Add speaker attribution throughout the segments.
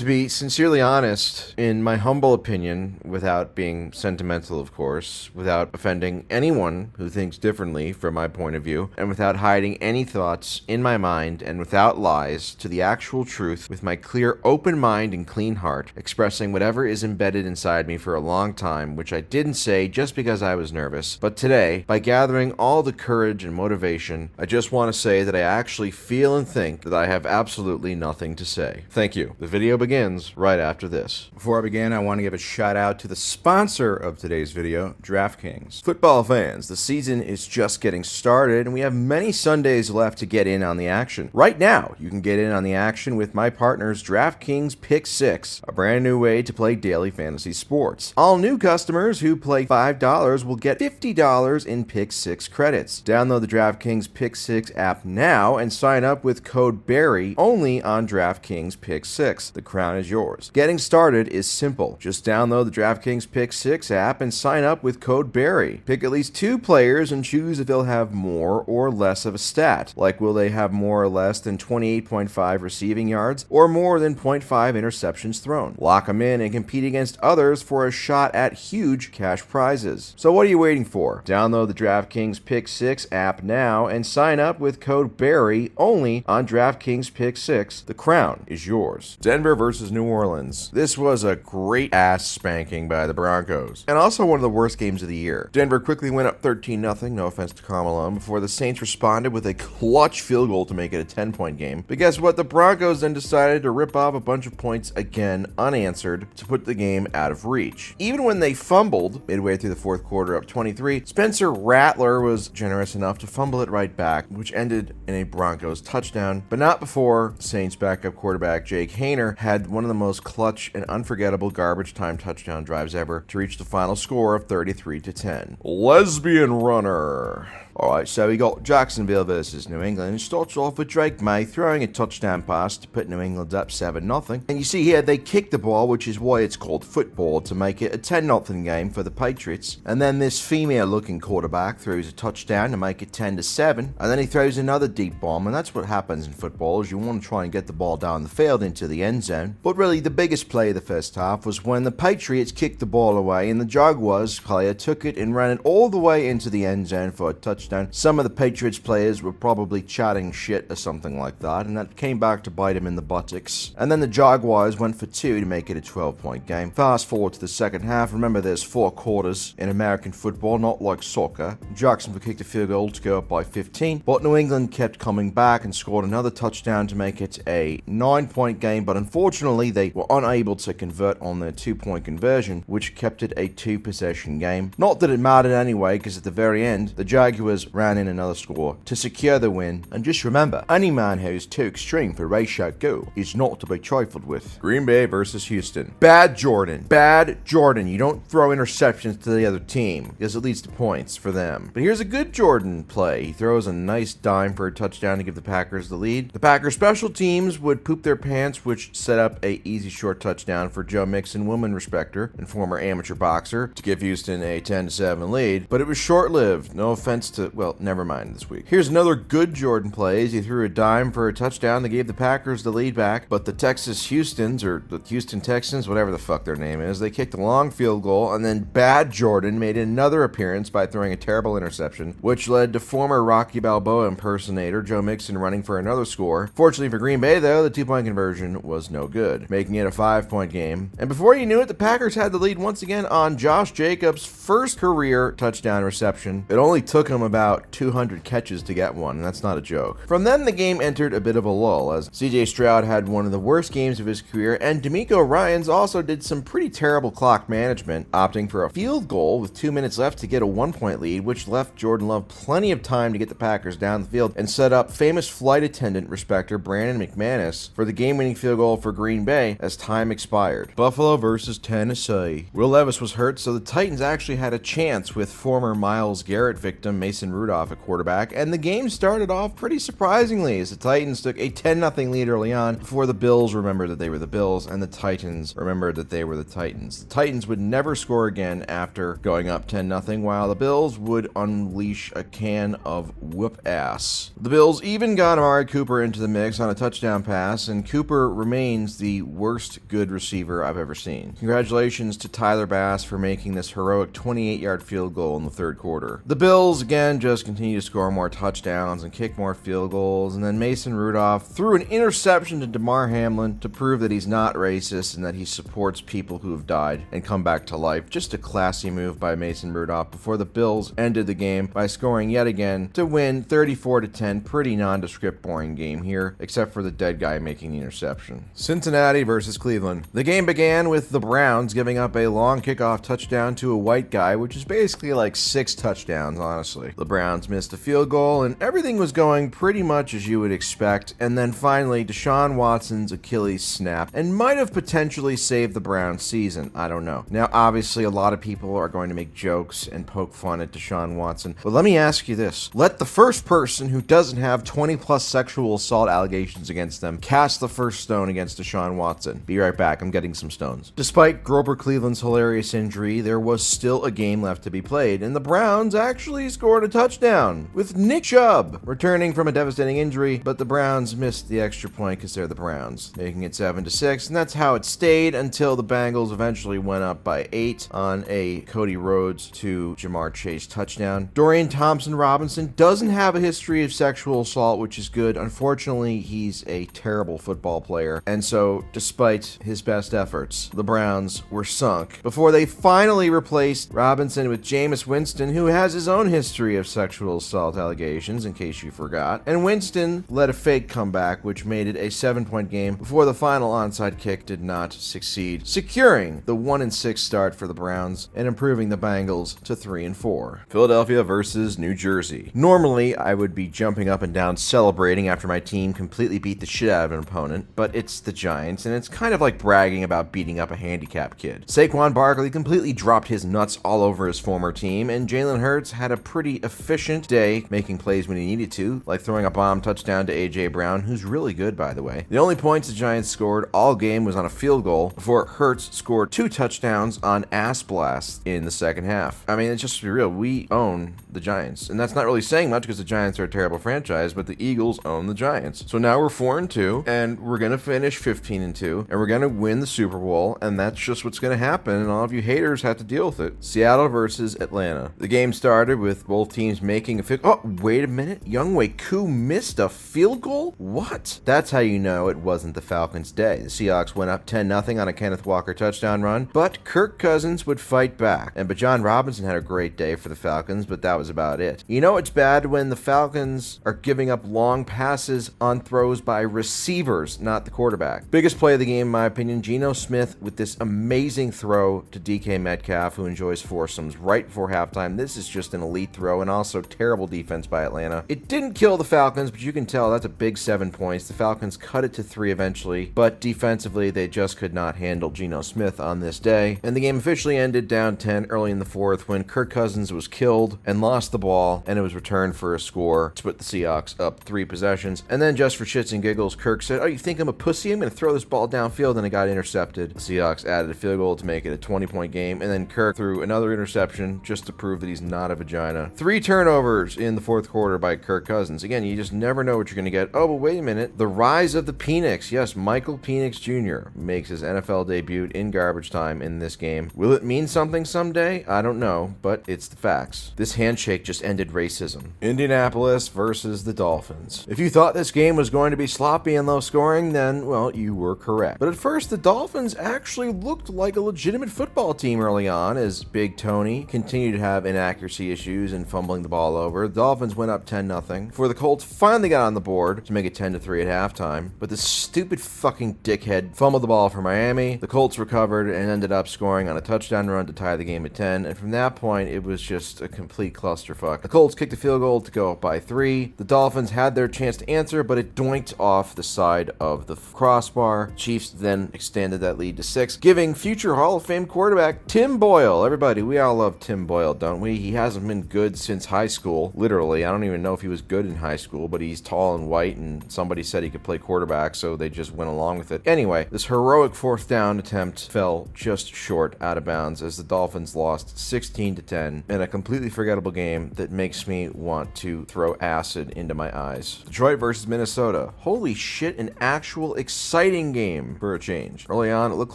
Speaker 1: To be sincerely honest, in my humble opinion, without being sentimental, of course, without offending anyone who thinks differently from my point of view, and without hiding any thoughts in my mind, and without lies, to the actual truth, with my clear, open mind and clean heart, expressing whatever is embedded inside me for a long time, which I didn't say just because I was nervous, but today, by gathering all the courage and motivation, I just want to say that I actually feel and think that I have absolutely nothing to say. Thank you. The video begins right after this. Before I begin, I want to give a shout out to the sponsor of today's video, DraftKings. Football fans, the season is just getting started and we have many Sundays left to get in on the action. Right now, you can get in on the action with my partners DraftKings Pick6, a brand new way to play daily fantasy sports. All new customers who play $5 will get $50 in Pick6 credits. Download the DraftKings Pick6 app now and sign up with code BARRY only on DraftKings Pick6. The crown is yours. Getting started is simple. Just download the DraftKings Pick6 app and sign up with code BARRY. Pick at least 2 players and choose if they'll have more or less of a stat. Like, will they have more or less than 28.5 receiving yards or more than 0.5 interceptions thrown? Lock them in and compete against others for a shot at huge cash prizes. So what are you waiting for? Download the DraftKings Pick6 app now and sign up with code BARRY only on DraftKings Pick6. The crown is yours. Denver versus New Orleans. This was a great ass spanking by the Broncos, and also one of the worst games of the year. Denver quickly went up 13-0, no offense to Carmelo, before the Saints responded with a clutch field goal to make it a 10-point game. But guess what? The Broncos then decided to rip off a bunch of points again unanswered to put the game out of reach. Even when they fumbled midway through the fourth quarter up 23, Spencer Rattler was generous enough to fumble it right back, which ended in a Broncos touchdown, but not before Saints backup quarterback Jake Haener had one of the most clutch and unforgettable garbage time touchdown drives ever to reach the final score of 33-10. Lesbian runner. Alright, so we got Jacksonville versus New England. It starts off with Drake May throwing a touchdown pass to put New England up 7-0. And you see here, they kicked the ball, which is why it's called football, to make it a 10-0 game for the Patriots. And then this female-looking quarterback throws a touchdown to make it 10-7. And then he throws another deep bomb, and that's what happens in football, is you want to try and get the ball down the field into the end zone. But really, the biggest play of the first half was when the Patriots kicked the ball away, and the Jaguars player took it and ran it all the way into the end zone for a touchdown. Some of the Patriots players were probably chatting shit or something like that, and that came back to bite him in the buttocks. And then the Jaguars went for 2 to make it a 12-point game. Fast forward to the second half. Remember, there's 4 quarters in American football, not like soccer. Jacksonville kicked a field goal to go up by 15, but New England kept coming back and scored another touchdown to make it a 9-point game, but unfortunately they were unable to convert on their 2-point conversion, which kept it a 2-possession game. Not that it mattered anyway, because at the very end, the Jaguars ran in another score to secure the win. And just remember, any man who is too extreme for a shot goal is not to be trifled with. Green Bay versus Houston. Bad Jordan. Bad Jordan. You don't throw interceptions to the other team because it leads to points for them. But here's a good Jordan play. He throws a nice dime for a touchdown to give the Packers the lead. The Packers special teams would poop their pants, which set up a easy short touchdown for Joe Mixon, woman respecter and former amateur boxer, to give Houston a 10-7 lead. But it was short-lived. No offense to, well, never mind this week. Here's another good Jordan play. He threw a dime for a touchdown that gave the Packers the lead back, but the Texas Houstons, or the Houston Texans, whatever the fuck their name is, they kicked a long field goal, and then bad Jordan made another appearance by throwing a terrible interception, which led to former Rocky Balboa impersonator Joe Mixon running for another score. Fortunately for Green Bay, though, the 2-point conversion was no good, making it a 5-point game. And before you knew it, the Packers had the lead once again on Josh Jacobs' first career touchdown reception. It only took him about 200 catches to get one, and that's not a joke. From then, the game entered a bit of a lull, as CJ Stroud had one of the worst games of his career, and D'Amico Ryans also did some pretty terrible clock management, opting for a field goal with 2 minutes left to get a 1-point lead, which left Jordan Love plenty of time to get the Packers down the field and set up famous flight attendant respecter Brandon McManus for the game-winning field goal for Green Bay as time expired. Buffalo versus Tennessee. Will Levis was hurt, so the Titans actually had a chance with former Myles Garrett victim Mason Rudolph at quarterback, and the game started off pretty surprisingly as the Titans took a 10-0 lead early on before the Bills remembered that they were the Bills and the Titans remembered that they were the Titans. The Titans would never score again after going up 10-0, while the Bills would unleash a can of whoop ass. The Bills even got Amari Cooper into the mix on a touchdown pass, and Cooper remains becomes the worst good receiver I've ever seen. Congratulations to Tyler Bass for making this heroic 28-yard field goal in the third quarter. The Bills, again, just continue to score more touchdowns and kick more field goals, and then Mason Rudolph threw an interception to Damar Hamlin to prove that he's not racist and that he supports people who have died and come back to life. Just a classy move by Mason Rudolph before the Bills ended the game by scoring yet again to win 34-10. Pretty nondescript, boring game here, except for the dead guy making the interception. Cincinnati versus Cleveland. The game began with the Browns giving up a long kickoff touchdown to a white guy, which is basically like 6 touchdowns, honestly. The Browns missed a field goal, and everything was going pretty much as you would expect, and then finally Deshaun Watson's Achilles snapped and might have potentially saved the Browns season. I don't know. Now, obviously, a lot of people are going to make jokes and poke fun at Deshaun Watson, but let me ask you this. Let the first person who doesn't have 20-plus sexual assault allegations against them cast the first stone against Deshaun Watson. Be right back. I'm getting some stones. Despite Grover Cleveland's hilarious injury, there was still a game left to be played, and the Browns actually scored a touchdown with Nick Chubb returning from a devastating injury, but the Browns missed the extra point because they're the Browns, making it 7-6, and that's how it stayed until the Bengals eventually went up by 8 on a Cody Rhodes to Jamar Chase touchdown. Dorian Thompson-Robinson doesn't have a history of sexual assault, which is good. Unfortunately, he's a terrible football player, and so despite his best efforts, the Browns were sunk before they finally replaced Robinson with Jameis Winston, who has his own history of sexual assault allegations, in case you forgot. And Winston led a fake comeback, which made it a 7-point game before the final onside kick did not succeed, securing the 1-6 start for the Browns and improving the Bengals to 3-4. Philadelphia versus New Jersey. Normally, I would be jumping up and down celebrating after my team completely beat the shit out of an opponent, but it's the Giants, and it's kind of like bragging about beating up a handicapped kid. Saquon Barkley completely dropped his nuts all over his former team, and Jalen Hurts had a pretty efficient day, making plays when he needed to, like throwing a bomb touchdown to A.J. Brown, who's really good, by the way. The only points the Giants scored all game was on a field goal before Hurts scored 2 touchdowns on ass blasts in the second half. I mean, it's just to be real, we own the Giants, and that's not really saying much because the Giants are a terrible franchise, but the Eagles own the Giants. So now we're 4-2, and we're going to finish 15-2, and we're going to win the Super Bowl, and that's just what's going to happen, and all of you haters have to deal with it. Seattle versus Atlanta. The game started with both teams making a field. Oh, wait a minute. Younghoe Koo missed a field goal? What? That's how you know it wasn't the Falcons' day. The Seahawks went up 10-0 on a Kenneth Walker touchdown run, but Kirk Cousins would fight back. And Bijan Robinson had a great day for the Falcons, but that was about it. You know it's bad when the Falcons are giving up long passes on throws by receivers, not the quarterback. Biggest play of the game, in my opinion, Geno Smith with this amazing throw to DK Metcalf, who enjoys foursomes right before halftime. This is just an elite throw, and also terrible defense by Atlanta. It didn't kill the Falcons, but you can tell that's a big 7 points. The Falcons cut it to 3 eventually, but defensively they just could not handle Geno Smith on this day. And the game officially ended down 10 early in the fourth when Kirk Cousins was killed and lost the ball, and it was returned for a score to put the Seahawks up 3 possessions. And then just for shits and giggles, Kirk said, "Oh, you think I'm a pussy? I'm going to throw this ball downfield," and it got intercepted. The Seahawks added a field goal to make it a 20-point game, and then Kirk threw another interception just to prove that he's not a vagina. 3 turnovers in the fourth quarter by Kirk Cousins. Again, you just never know what you're going to get. Oh, but wait a minute. The rise of the Penix. Yes, Michael Penix Jr. makes his NFL debut in garbage time in this game. Will it mean something someday? I don't know, but it's the facts. This handshake just ended racism. Indianapolis versus the Dolphins. If you thought this game was going to be sloppy and low scoring, then, well, you were correct. But at first, the Dolphins actually looked like a legitimate football team early on, as Big Tony continued to have inaccuracy issues and fumbling the ball over. The Dolphins went up 10-0 before the Colts finally got on the board to make it 10-3 at halftime. But the stupid fucking dickhead fumbled the ball for Miami. The Colts recovered and ended up scoring on a touchdown run to tie the game at 10. And from that point, it was just a complete clusterfuck. The Colts kicked a field goal to go up by 3. The Dolphins had their chance to answer, but it doinked off the side of the crossbar. Chiefs then extended that lead to 6, giving future Hall of Fame quarterback Tim Boyle. Everybody, we all love Tim Boyle, don't we? He hasn't been good since high school. Literally, I don't even know if he was good in high school, but he's tall and white, and somebody said he could play quarterback, so they just went along with it. Anyway, this heroic 4th down attempt fell just short out of bounds as the Dolphins lost 16-10 in a completely forgettable game that makes me want to throw acid into my eyes. Detroit versus Minnesota. Holy shit, an actual exciting exciting game for a change. Early on, it looked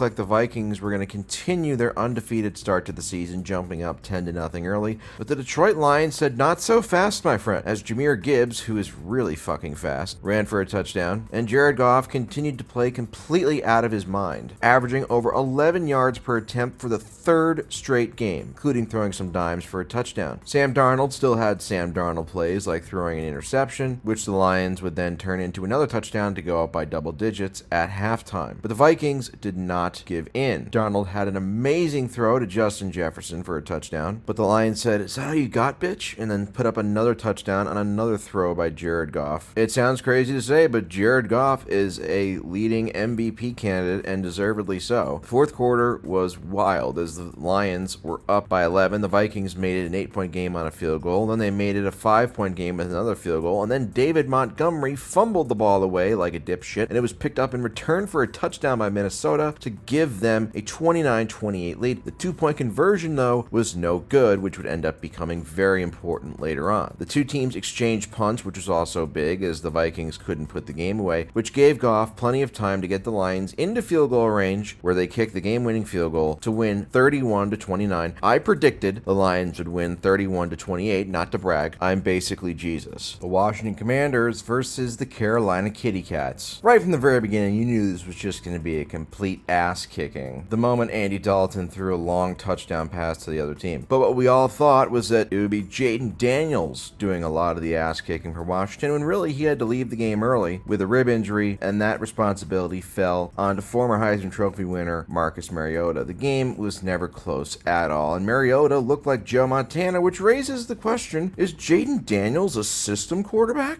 Speaker 1: like the Vikings were going to continue their undefeated start to the season, jumping up 10-0 early, but the Detroit Lions said, "Not so fast, my friend," as Jahmyr Gibbs, who is really fucking fast, ran for a touchdown, and Jared Goff continued to play completely out of his mind, averaging over 11 yards per attempt for the third straight game, including throwing some dimes for a touchdown. Sam Darnold still had Sam Darnold plays like throwing an interception, which the Lions would then turn into another touchdown to go up by double digits at halftime. But the Vikings did not give in. Darnold had an amazing throw to Justin Jefferson for a touchdown, but the Lions said, "Is that how you got, bitch?" and then put up another touchdown on another throw by Jared Goff. It sounds crazy to say, but Jared Goff is a leading MVP candidate, and deservedly so. The fourth quarter was wild as the Lions were up by 11. The Vikings made it an 8-point game on a field goal. Then they made it a 5-point game with another field goal. And then David Montgomery fumbled the ball away like a dipshit, and it was picked up in return for a touchdown by Minnesota to give them a 29-28 lead. The 2-point conversion, though, was no good, which would end up becoming very important later on. The two teams exchanged punts, which was also big, as the Vikings couldn't put the game away, which gave Goff plenty of time to get the Lions into field goal range, where they kicked the game-winning field goal to win 31-29. I predicted the Lions would win 31-28, not to brag. I'm basically Jesus. The Washington Commanders versus the Carolina Kitty Cats. Right from the very beginning, you knew this was just going to be a complete ass-kicking the moment Andy Dalton threw a long touchdown pass to the other team. But what we all thought was that it would be Jaden Daniels doing a lot of the ass-kicking for Washington, when really he had to leave the game early with a rib injury, and that responsibility fell onto former Heisman Trophy winner Marcus Mariota. The game was never close at all, and Mariota looked like Joe Montana, which raises the question, is Jaden Daniels a system quarterback?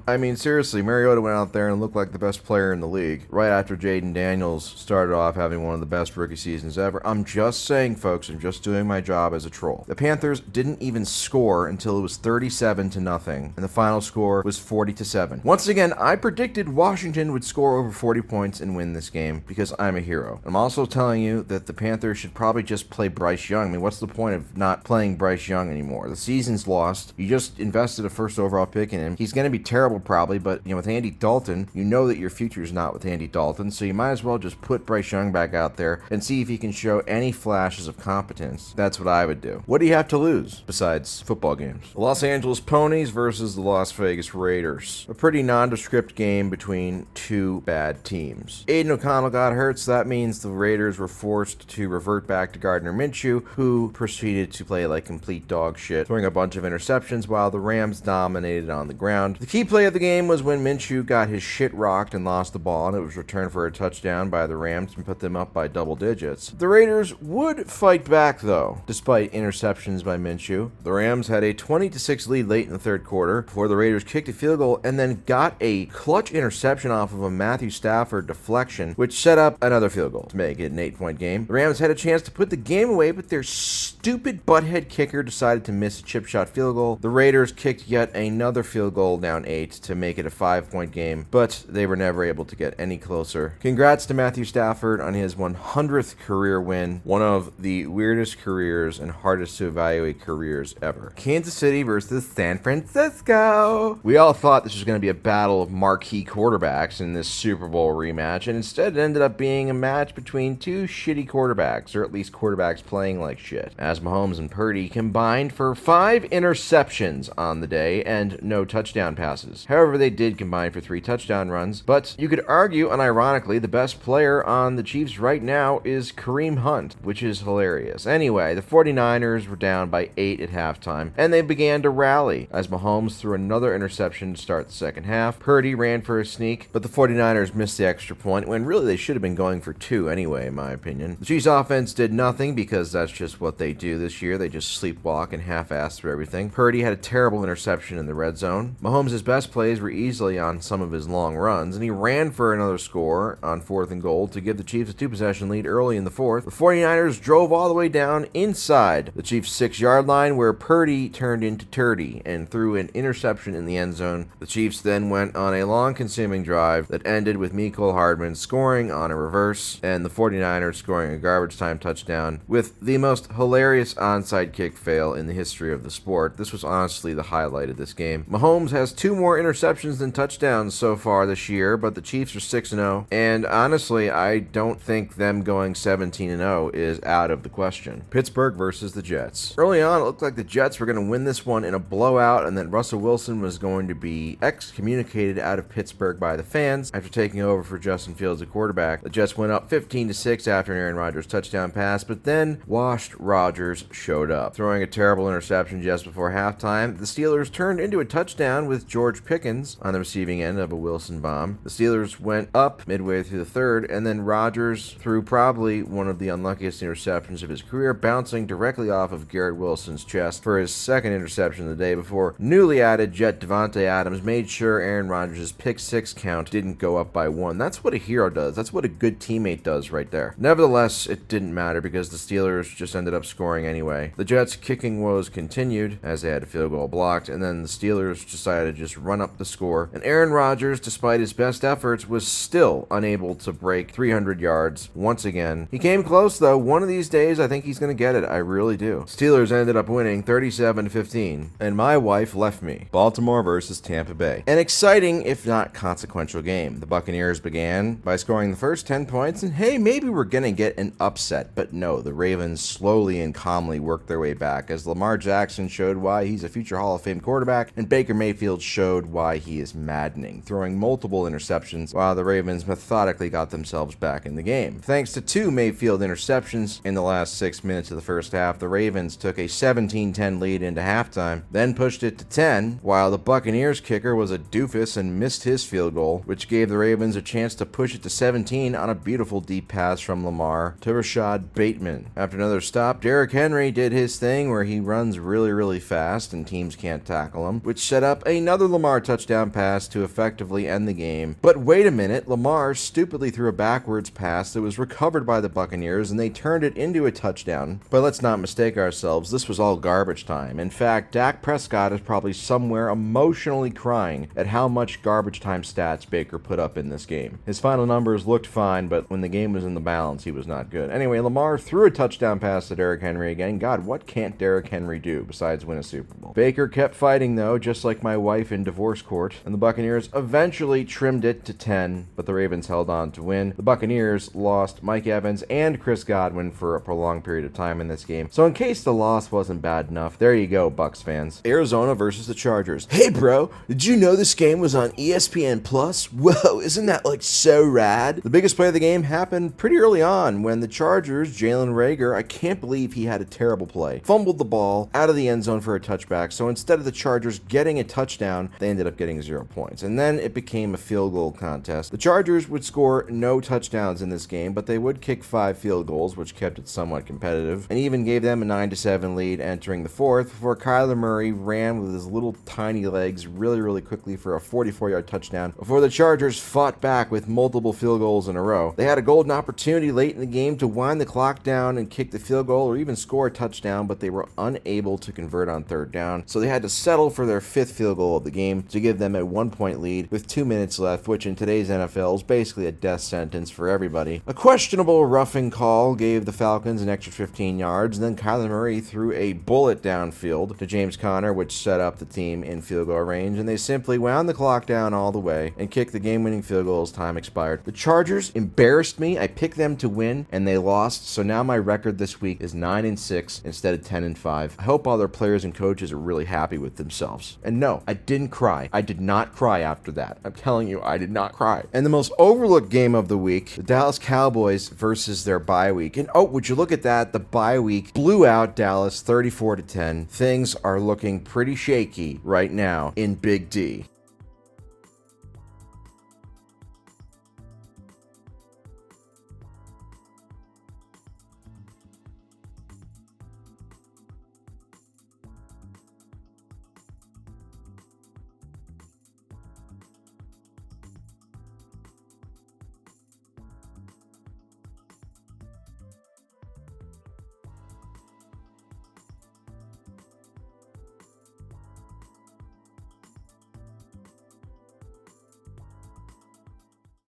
Speaker 1: I mean, seriously, Mariota went out there and looked like the best player in the league right after Jaden Daniels started off having one of the best rookie seasons ever. I'm just saying, folks, I'm just doing my job as a troll. The Panthers didn't even score until it was 37-0, and the final score was 40-7. Once again, I predicted Washington would score over 40 points and win this game because I'm a hero. I'm also telling you that the Panthers should probably just play Bryce Young. I mean, what's the point of not playing Bryce Young anymore? The season's lost. You just invested a first overall pick in him. He's going to be terrible probably, but with Andy Dalton, you know that your future is not with Andy Dalton, so you might as well just put Bryce Young back out there and see if he can show any flashes of competence. That's what I would do. What do you have to lose besides football games? The Los Angeles Ponies versus the Las Vegas Raiders. A pretty nondescript game between two bad teams. Aiden O'Connell got hurt, so that means the Raiders were forced to revert back to Gardner Minshew, who proceeded to play like complete dog shit, throwing a bunch of interceptions while the Rams dominated on the ground. The key play of the game was when Minshew got his shit rocked and lost the ball, and it was returned for a touchdown by the Rams and put them up by double digits. The Raiders would fight back, though, despite interceptions by Minshew. The Rams had a 20-6 lead late in the third quarter before the Raiders kicked a field goal and then got a clutch interception off of a Matthew Stafford deflection, which set up another field goal to make it an 8-point game. The Rams had a chance to put the game away, but their stupid butthead kicker decided to miss a chip shot field goal. The Raiders kicked yet another field goal down 8 to make it a 5-point game, but they were never able to get any closer. Congrats to Matthew Stafford on his 100th career win, one of the weirdest careers and hardest to evaluate careers ever. Kansas City versus San Francisco. We all thought this was going to be a battle of marquee quarterbacks in this Super Bowl rematch, and instead it ended up being a match between two shitty quarterbacks, or at least quarterbacks playing like shit, as Mahomes and Purdy combined for 5 interceptions on the day and no touchdown passes. However, they did combine for 3 touchdown runs, but you could argue, unironically, the best player on the Chiefs right now is Kareem Hunt, which is hilarious. Anyway, the 49ers were down by 8 at halftime, and they began to rally as Mahomes threw another interception to start the second half. Purdy ran for a sneak, but the 49ers missed the extra point when really they should have been going for 2 anyway, in my opinion. The Chiefs offense did nothing because that's just what they do this year. They just sleepwalk and half-ass through everything. Purdy had a terrible interception in the red zone. Mahomes' best plays were easily on some of his long runs, and he ran for another score on 4th and goal to give the Chiefs a 2-possession lead early in the 4th. The 49ers drove all the way down inside the Chiefs' 6-yard line, where Purdy turned into Turdy and threw an interception in the end zone. The Chiefs then went on a long, consuming drive that ended with Mecole Hardman scoring on a reverse and the 49ers scoring a garbage time touchdown with the most hilarious onside kick fail in the history of the sport. This was honestly the highlight of this game. Mahomes has 2 more interceptions than touchdowns so far this year, but the Chiefs are 6-0, and honestly, I don't think them going 17-0 is out of the question. Pittsburgh versus the Jets. Early on, it looked like the Jets were going to win this one in a blowout, and then Russell Wilson was going to be excommunicated out of Pittsburgh by the fans after taking over for Justin Fields at quarterback. The Jets went up 15-6 after an Aaron Rodgers touchdown pass, but then washed Rodgers showed up, throwing a terrible interception just before halftime. The Steelers turned into a touchdown with George Pickens on the receiving end of a Wilson bomb. The Steelers went up midway through the third, and then Rodgers threw probably one of the unluckiest interceptions of his career, bouncing directly off of Garrett Wilson's chest for his second interception of the day before newly added Jet Devontae Adams made sure Aaron Rodgers' pick-6 count didn't go up by one. That's what a hero does. That's what a good teammate does right there. Nevertheless, it didn't matter because the Steelers just ended up scoring anyway. The Jets' kicking woes continued as they had a field goal blocked, and then the Steelers decided to just run up the score. And Aaron Rodgers, despite his best efforts, was still unable to break 300 yards once again. He came close, though. One of these days, I think he's going to get it. I really do. Steelers ended up winning 37-15, and my wife left me. Baltimore versus Tampa Bay. An exciting, if not consequential game. The Buccaneers began by scoring the first 10 points, and hey, maybe we're going to get an upset, but no, the Ravens slowly and calmly worked their way back as Lamar Jackson showed why he's a future Hall of Fame quarterback, and Baker Mayfield showed why he is maddening, throwing multiple interceptions while the Ravens methodically got themselves back in the game. Thanks to 2 Mayfield interceptions in the last 6 minutes of the first half, the Ravens took a 17-10 lead into halftime, then pushed it to 10, while the Buccaneers kicker was a doofus and missed his field goal, which gave the Ravens a chance to push it to 17 on a beautiful deep pass from Lamar to Rashad Bateman. After another stop, Derrick Henry did his thing where he runs really fast and teams can't tackle him, which set up another Lamar touchdown pass to effectively end the game. But wait a minute, Lamar stupidly threw a backwards pass that was recovered by the Buccaneers and they turned it into a touchdown. But let's not mistake ourselves, this was all garbage time. In fact, Dak Prescott is probably somewhere emotionally crying at how much garbage time stats Baker put up in this game. His final numbers looked fine, but when the game was in the balance, he was not good. Anyway, Lamar threw a touchdown pass to Derrick Henry again. God, what can't Derrick Henry do besides win a Super Bowl? Baker kept fighting, though, just like my wife in divorce court, and the Buccaneers eventually trimmed it to 10, but the Ravens held on to win. The Buccaneers lost Mike Evans and Chris Godwin for a prolonged period of time in this game, so in case the loss wasn't bad enough, there you go, Bucs fans. Arizona versus the Chargers. Hey, bro, did you know this game was on ESPN Plus? Whoa, isn't that like so rad? The biggest play of the game happened pretty early on when the Chargers, Jalen Reagor, I can't believe he had a terrible play, fumbled the ball out of the end zone for a touchback, so instead of the Chargers getting a touchdown, they ended up getting 0 points. And then it became a field goal contest. The Chargers would score no touchdowns in this game, but they would kick 5 field goals, which kept it somewhat competitive, and even gave them a 9-7 lead entering the fourth before Kyler Murray ran with his little tiny legs really quickly for a 44-yard touchdown before the Chargers fought back with multiple field goals in a row. They had a golden opportunity late in the game to wind the clock down and kick the field goal or even score a touchdown, but they were unable to convert on third down, so they had to settle for their 5th field goal of the game to give them a 1-point lead with 2 minutes left, which in today's NFL is basically a death sentence for everybody. A questionable roughing call gave the Falcons an extra 15 yards, and then Kyler Murray threw a bullet downfield to James Conner, which set up the team in field goal range, and they simply wound the clock down all the way and kicked the game-winning field goal as time expired. The Chargers embarrassed me. I picked them to win, and they lost, so now my record this week is 9-6 instead of 10-5. I hope all their players and coaches are really happy with themselves. And no, I didn't cry. I did not cry after that. I'm telling you, I did not cry. And the most overlooked game of the week, the Dallas Cowboys versus their bye week. And oh, would you look at that? The bye week blew out Dallas 34-10. Things are looking pretty shaky right now in Big D.